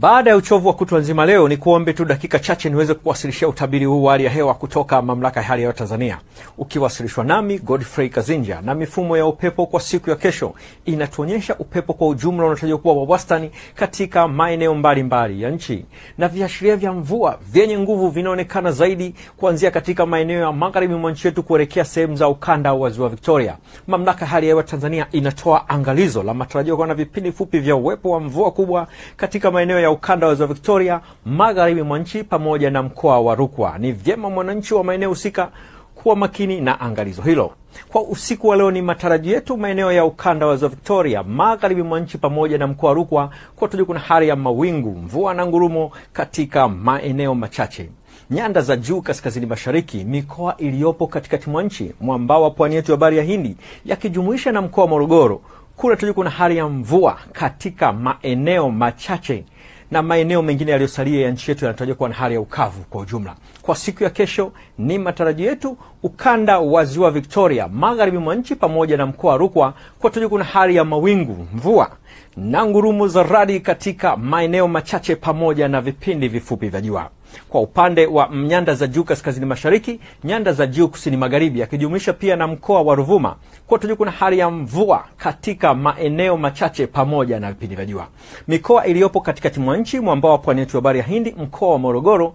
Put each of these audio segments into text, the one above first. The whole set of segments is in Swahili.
Baada ya uchovu wa kutwa nzima leo, ni kuombe tu dakika chache niweze kuwasilishia utabiri huu wa hali ya hewa kutoka Mamlaka ya Hali ya Hewa Tanzania, ukiwasilishwa nami Godfrey Kazinja. Na mifumo ya upepo kwa siku ya kesho inatuonyesha upepo kwa ujumla unatarajiwa kuwa wa wastani katika maeneo mbalimbali ya nchi, na viashiria vya mvua vyenye nguvu vinaonekana zaidi kuanzia katika maeneo ya magharibi mwa nchi yetu kuelekea sehemu za ukanda wa Ziwa Victoria. Mamlaka ya Hali ya Hewa Tanzania inatoa angalizo la matarajio kuwa na vipindi fupi vya uwepo wa mvua kubwa katika maeneo ya ukanda wa Ziwa Victoria, magharibi mwa nchi pamoja na mkoa wa Rukwa. Ni vyema mwananchi wa maeneo husika kuwa makini na angalizo hilo. Kwa usiku wa leo, ni matarajio yetu maeneo ya ukanda wa Ziwa Victoria, magharibi mwa nchi pamoja na mkoa wa Rukwa kuna hali ya mawingu, mvua na ngurumo katika maeneo machache. Nyanda za juu kaskazini mashariki, mikoa iliyopo katikati mwa nchi, mwambao wa pwani yetu ya Bahari ya Hindi yakijumuisha na mkoa wa Morogoro, kuna hali ya mvua katika maeneo machache, na maeneo mengine yaliyosalia ya nchi yetu yanatarajiwa kuwa na hali ya ukavu kwa ujumla. Kwa siku ya kesho, ni matarajio yetu ukanda wa Ziwa Victoria, magharibi mwa nchi pamoja na mkoa wa Rukwa kuna hali ya mawingu, mvua na ngurumo za radi katika maeneo machache pamoja na vipindi vifupi vya jua. Kwa upande wa nyanda za juu kaskazini mashariki, nyanda za juu kusini magharibi yakijumuisha pia na mkoa wa Ruvuma, kuna hali ya mvua katika maeneo machache pamoja na vipindi vya jua. Mikoa iliyopo katikati mwa nchi, mwambao wa pwani yetu ya Bahari ya Hindi, mkoa wa Morogoro,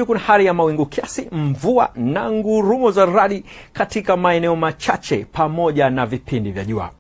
kuna hali ya mawingu kiasi, mvua na ngurumo za radi katika maeneo machache pamoja na vipindi vya jua.